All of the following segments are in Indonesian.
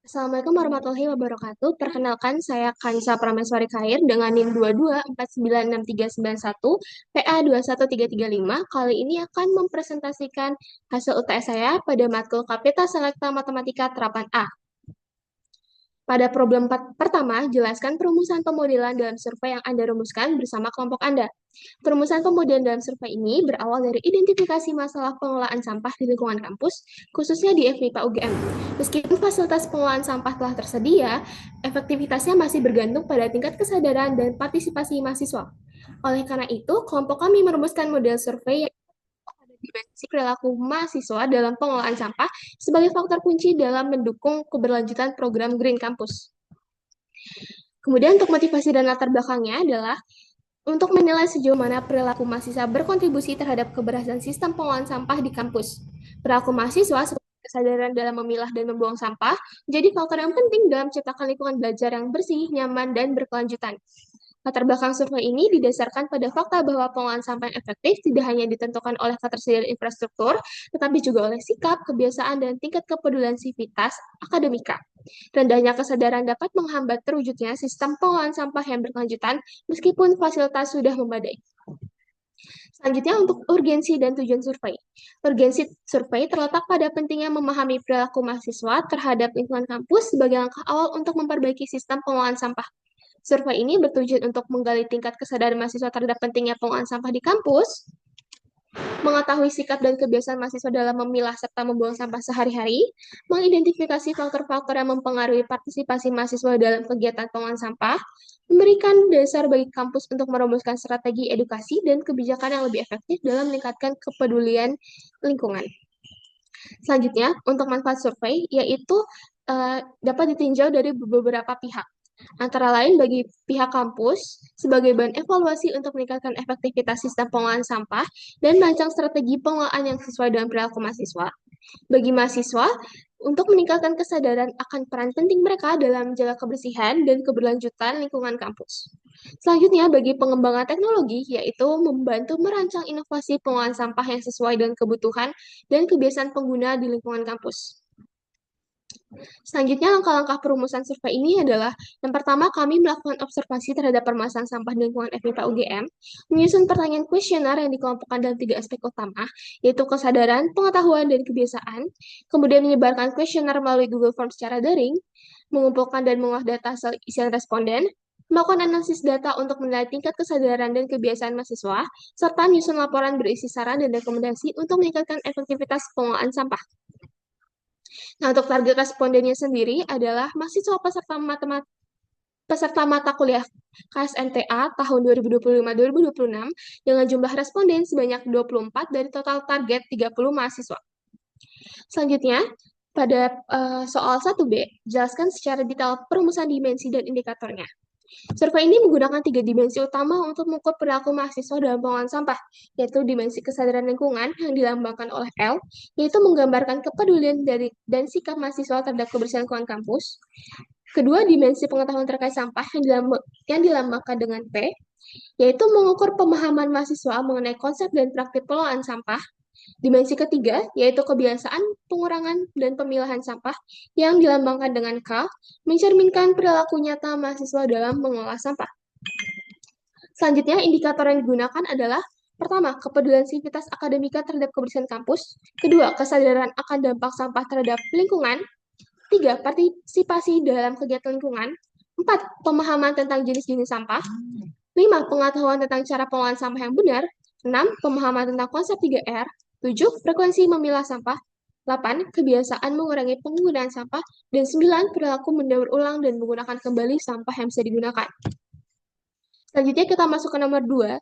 Assalamualaikum warahmatullahi wabarakatuh. Perkenalkan, saya Kansa Prameswari Khair dengan NIM 22496391 PA 21335. Kali ini akan mempresentasikan hasil UTS saya pada matkul Kapita Selekta Matematika Terapan A. Pada problem pertama, jelaskan perumusan pemodelan dalam survei yang Anda rumuskan bersama kelompok Anda. Perumusan pemodelan dalam survei ini berawal dari identifikasi masalah pengelolaan sampah di lingkungan kampus, khususnya di FMIPA UGM. Meskipun fasilitas pengelolaan sampah telah tersedia, efektivitasnya masih bergantung pada tingkat kesadaran dan partisipasi mahasiswa. Oleh karena itu, kelompok kami merumuskan model survei yang dimensi perilaku mahasiswa dalam pengelolaan sampah sebagai faktor kunci dalam mendukung keberlanjutan program Green Campus. Kemudian untuk motivasi dan latar belakangnya adalah untuk menilai sejauh mana perilaku mahasiswa berkontribusi terhadap keberhasilan sistem pengelolaan sampah di kampus. Perilaku mahasiswa seperti kesadaran dalam memilah dan membuang sampah menjadi faktor yang penting dalam menciptakan lingkungan belajar yang bersih, nyaman, dan berkelanjutan. Latar belakang survei ini didasarkan pada fakta bahwa pengelolaan sampah yang efektif tidak hanya ditentukan oleh ketersediaan infrastruktur, tetapi juga oleh sikap, kebiasaan, dan tingkat kepedulian sivitas akademika. Rendahnya kesadaran dapat menghambat terwujudnya sistem pengelolaan sampah yang berkelanjutan meskipun fasilitas sudah memadai. Selanjutnya untuk urgensi dan tujuan survei. Urgensi survei terletak pada pentingnya memahami perilaku mahasiswa terhadap lingkungan kampus sebagai langkah awal untuk memperbaiki sistem pengelolaan sampah. Survei ini bertujuan untuk menggali tingkat kesadaran mahasiswa terhadap pentingnya pengelolaan sampah di kampus, mengetahui sikap dan kebiasaan mahasiswa dalam memilah serta membuang sampah sehari-hari, mengidentifikasi faktor-faktor yang mempengaruhi partisipasi mahasiswa dalam kegiatan pengelolaan sampah, memberikan dasar bagi kampus untuk merumuskan strategi edukasi dan kebijakan yang lebih efektif dalam meningkatkan kepedulian lingkungan. Selanjutnya, untuk manfaat survei, yaitu dapat ditinjau dari beberapa pihak. Antara lain bagi pihak kampus sebagai bahan evaluasi untuk meningkatkan efektivitas sistem pengelolaan sampah dan merancang strategi pengelolaan yang sesuai dengan perilaku mahasiswa. Bagi mahasiswa, untuk meningkatkan kesadaran akan peran penting mereka dalam menjaga kebersihan dan keberlanjutan lingkungan kampus. Selanjutnya, bagi pengembangan teknologi, yaitu membantu merancang inovasi pengelolaan sampah yang sesuai dengan kebutuhan dan kebiasaan pengguna di lingkungan kampus. Selanjutnya, langkah-langkah perumusan survei ini adalah yang pertama, kami melakukan observasi terhadap permasalahan sampah di lingkungan FMIPA UGM, menyusun pertanyaan kuesioner yang dikelompokkan dalam 3 aspek utama, yaitu kesadaran, pengetahuan, dan kebiasaan, kemudian menyebarkan kuesioner melalui Google Forms secara daring, mengumpulkan dan mengolah data hasil isian responden, melakukan analisis data untuk menilai tingkat kesadaran dan kebiasaan mahasiswa, serta menyusun laporan berisi saran dan rekomendasi untuk meningkatkan efektivitas pengelolaan sampah. Nah, untuk target respondennya sendiri adalah mahasiswa peserta mata kuliah KSNTA tahun 2025-2026 dengan jumlah responden sebanyak 24 dari total target 30 mahasiswa. Selanjutnya, pada soal 1B, jelaskan secara detail perumusan dimensi dan indikatornya. Survei ini menggunakan 3 dimensi utama untuk mengukur perilaku mahasiswa dalam pengelolaan sampah, yaitu dimensi kesadaran lingkungan yang dilambangkan oleh L, yaitu menggambarkan kepedulian dan sikap mahasiswa terhadap kebersihan lingkungan kampus. Kedua, dimensi pengetahuan terkait sampah yang dilambangkan dengan P, yaitu mengukur pemahaman mahasiswa mengenai konsep dan praktik pengelolaan sampah. Dimensi ketiga, yaitu kebiasaan pengurangan dan pemilahan sampah yang dilambangkan dengan K, mencerminkan perilaku nyata mahasiswa dalam mengolah sampah. Selanjutnya, indikator yang digunakan adalah pertama, kepedulian sivitas akademika terhadap kebersihan kampus. Kedua, kesadaran akan dampak sampah terhadap lingkungan. Tiga, partisipasi dalam kegiatan lingkungan. Empat, pemahaman tentang jenis-jenis sampah. Lima, pengetahuan tentang cara pengelolaan sampah yang benar. 6. Pemahaman tentang konsep 3R. 7. Frekuensi memilah sampah. 8. Kebiasaan mengurangi penggunaan sampah. Dan 9. Perilaku mendaur ulang dan menggunakan kembali sampah yang bisa digunakan. Selanjutnya kita masuk ke nomor 2.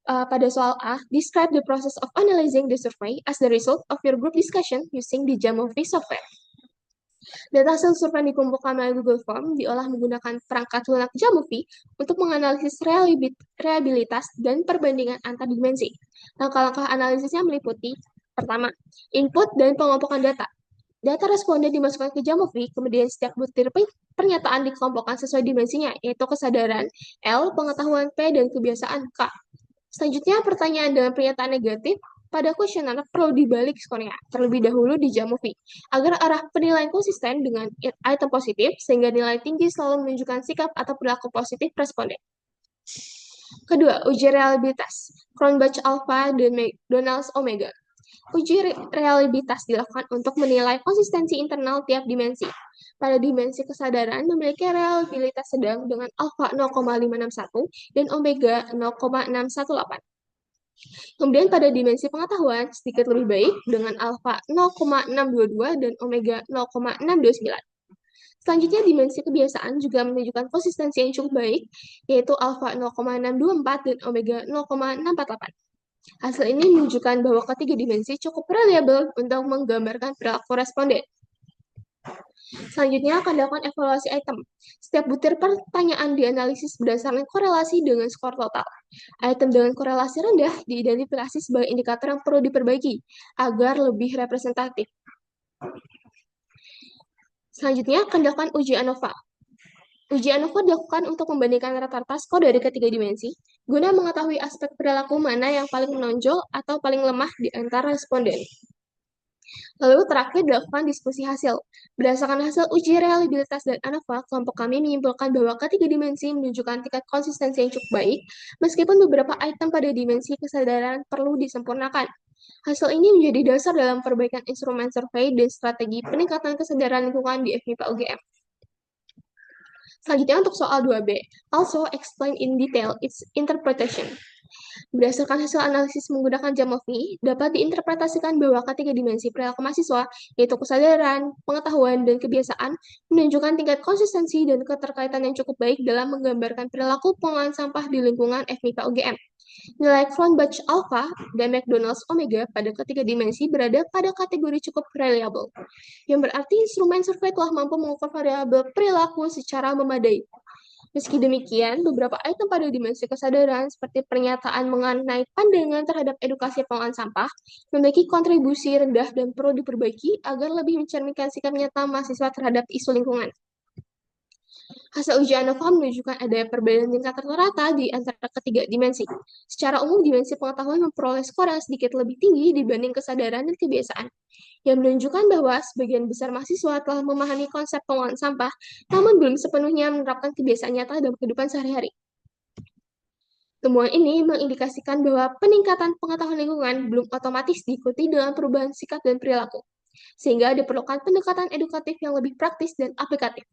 Pada soal A, describe the process of analyzing the survey as the result of your group discussion using the Jamovie software. Data hasil survei dikumpulkan melalui Google Form diolah menggunakan perangkat lunak Jamovie untuk menganalisis reliabilitas dan perbandingan antar dimensi. Langkah-langkah analisisnya meliputi pertama, input dan pengelompokan data. Data responden dimasukkan ke Jamovie, kemudian setiap butir pernyataan dikelompokkan sesuai dimensinya, yaitu kesadaran L, pengetahuan P, dan kebiasaan K. Selanjutnya, pertanyaan dengan pernyataan negatif pada kuesioner perlu dibalik skornya terlebih dahulu di Jamovi, agar arah penilaian konsisten dengan item positif, sehingga nilai tinggi selalu menunjukkan sikap atau perilaku positif responden. Kedua, uji reliabilitas. Cronbach Alpha dan McDonald's Omega. Uji reliabilitas dilakukan untuk menilai konsistensi internal tiap dimensi. Pada dimensi kesadaran memiliki reliabilitas sedang dengan alfa 0,561 dan omega 0,618. Kemudian pada dimensi pengetahuan sedikit lebih baik dengan alfa 0,622 dan omega 0,629. Selanjutnya, dimensi kebiasaan juga menunjukkan konsistensi yang cukup baik, yaitu alfa 0,624 dan omega 0,648. Hasil ini menunjukkan bahwa ketiga dimensi cukup reliable untuk menggambarkan perilaku responden. Selanjutnya akan dilakukan evaluasi item. Setiap butir pertanyaan dianalisis berdasarkan korelasi dengan skor total. Item dengan korelasi rendah diidentifikasi sebagai indikator yang perlu diperbaiki agar lebih representatif. Selanjutnya akan dilakukan uji ANOVA. Uji ANOVA dilakukan untuk membandingkan rata-rata skor dari ketiga dimensi, guna mengetahui aspek perilaku mana yang paling menonjol atau paling lemah di antara responden. Lalu terakhir dilakukan diskusi hasil. Berdasarkan hasil uji reliabilitas dan ANOVA, kelompok kami menyimpulkan bahwa ketiga dimensi menunjukkan tingkat konsistensi yang cukup baik, meskipun beberapa item pada dimensi kesadaran perlu disempurnakan. Hasil ini menjadi dasar dalam perbaikan instrumen survei dan strategi peningkatan kesadaran lingkungan di FMIPA UGM. Selanjutnya untuk soal 2B, also explain in detail its interpretation. Berdasarkan hasil analisis menggunakan Jamovi, dapat diinterpretasikan bahwa ketiga dimensi perilaku mahasiswa, yaitu kesadaran, pengetahuan, dan kebiasaan, menunjukkan tingkat konsistensi dan keterkaitan yang cukup baik dalam menggambarkan perilaku pengolahan sampah di lingkungan FMIPA UGM. Nilai Cronbach Alpha dan McDonald's Omega pada ketiga dimensi berada pada kategori cukup reliable, yang berarti instrumen survei telah mampu mengukur variabel perilaku secara memadai. Meski demikian, beberapa item pada dimensi kesadaran seperti pernyataan mengenai pandangan terhadap edukasi pengolahan sampah memiliki kontribusi rendah dan perlu diperbaiki agar lebih mencerminkan sikap nyata mahasiswa terhadap isu lingkungan. Hasil uji ANOVA menunjukkan ada perbedaan tingkat rata-rata di antara ketiga dimensi. Secara umum, dimensi pengetahuan memperoleh skor yang sedikit lebih tinggi dibanding kesadaran dan kebiasaan, yang menunjukkan bahwa sebagian besar mahasiswa telah memahami konsep pengolahan sampah, namun belum sepenuhnya menerapkan kebiasaan nyata dalam kehidupan sehari-hari. Temuan ini mengindikasikan bahwa peningkatan pengetahuan lingkungan belum otomatis diikuti dengan perubahan sikap dan perilaku, sehingga diperlukan pendekatan edukatif yang lebih praktis dan aplikatif.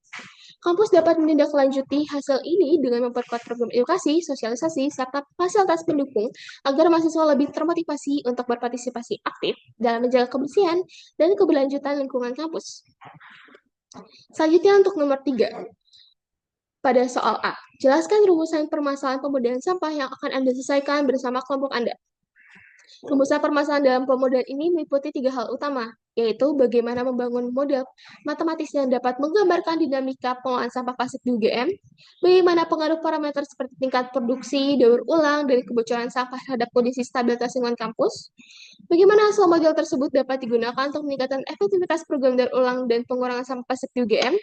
Kampus dapat menindaklanjuti hasil ini dengan memperkuat program edukasi, sosialisasi, serta fasilitas pendukung agar mahasiswa lebih termotivasi untuk berpartisipasi aktif dalam menjaga kebersihan dan keberlanjutan lingkungan kampus. Selanjutnya untuk nomor 3. Pada soal A, jelaskan rumusan permasalahan pemodelan sampah yang akan Anda selesaikan bersama kelompok Anda. Rumusan permasalahan dalam pemodelan ini meliputi 3 hal utama, yaitu bagaimana membangun model matematis yang dapat menggambarkan dinamika pengolahan sampah plastik di UGM, bagaimana pengaruh parameter seperti tingkat produksi, daur ulang, dan kebocoran sampah terhadap kondisi stabilitas lingkungan kampus, bagaimana hasil model tersebut dapat digunakan untuk meningkatkan efektivitas program daur ulang dan pengurangan sampah plastik di UGM.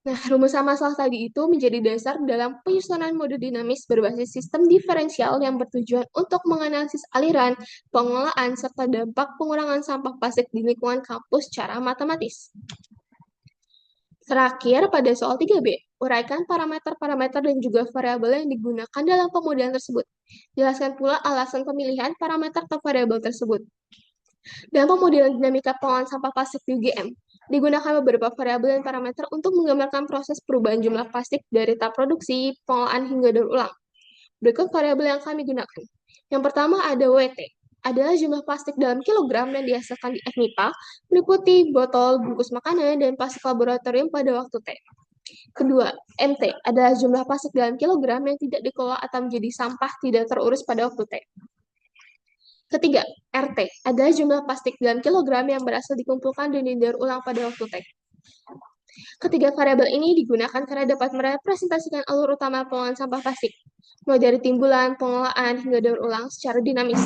Nah, rumusan masalah tadi itu menjadi dasar dalam penyusunan model dinamis berbasis sistem diferensial yang bertujuan untuk menganalisis aliran, pengolahan, serta dampak pengurangan sampah plastik di lingkungan kampus secara matematis. Terakhir, pada soal 3B, uraikan parameter-parameter dan juga variabel yang digunakan dalam pemodelan tersebut. Jelaskan pula alasan pemilihan parameter atau variabel tersebut. Dalam pemodelan dinamika pengolahan sampah plastik di UGM, digunakan beberapa variabel dan parameter untuk menggambarkan proses perubahan jumlah plastik dari tahap produksi, pengolahan, hingga daur ulang. Berikut variabel yang kami gunakan. Yang pertama ada WT, adalah jumlah plastik dalam kilogram yang dihasilkan di FMIPA, meliputi botol, bungkus makanan, dan plastik laboratorium pada waktu T. Kedua, MT, adalah jumlah plastik dalam kilogram yang tidak dikelola atau menjadi sampah tidak terurus pada waktu T. Ketiga, RT adalah jumlah plastik dalam kilogram yang berhasil dikumpulkan dan didaur ulang pada waktu T. Ketiga variabel ini digunakan karena dapat merepresentasikan alur utama pengolahan sampah plastik, mulai dari timbulan, pengolahan, hingga daur ulang secara dinamis.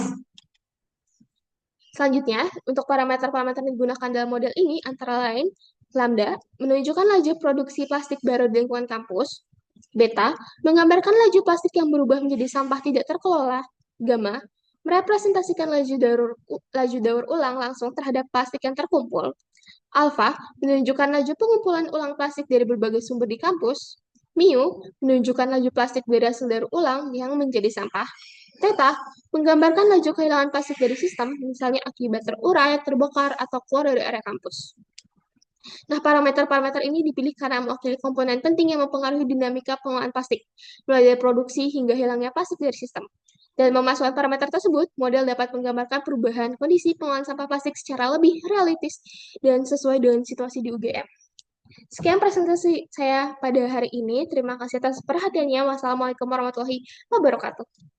Selanjutnya, untuk parameter-parameter yang digunakan dalam model ini antara lain, lambda menunjukkan laju produksi plastik baru di lingkungan kampus, beta menggambarkan laju plastik yang berubah menjadi sampah tidak terkelola, gamma merepresentasikan laju daur ulang langsung terhadap plastik yang terkumpul. Alpha menunjukkan laju pengumpulan ulang plastik dari berbagai sumber di kampus. Mu menunjukkan laju plastik dari hasil daur ulang yang menjadi sampah. Theta menggambarkan laju kehilangan plastik dari sistem, misalnya akibat terurai, terbakar, atau keluar dari area kampus. Nah, parameter-parameter ini dipilih karena mewakili komponen penting yang mempengaruhi dinamika pengolahan plastik, mulai dari produksi hingga hilangnya plastik dari sistem. Dan memasukkan parameter tersebut, model dapat menggambarkan perubahan kondisi pengolahan sampah plastik secara lebih realistis dan sesuai dengan situasi di UGM. Sekian presentasi saya pada hari ini. Terima kasih atas perhatiannya. Wassalamualaikum warahmatullahi wabarakatuh.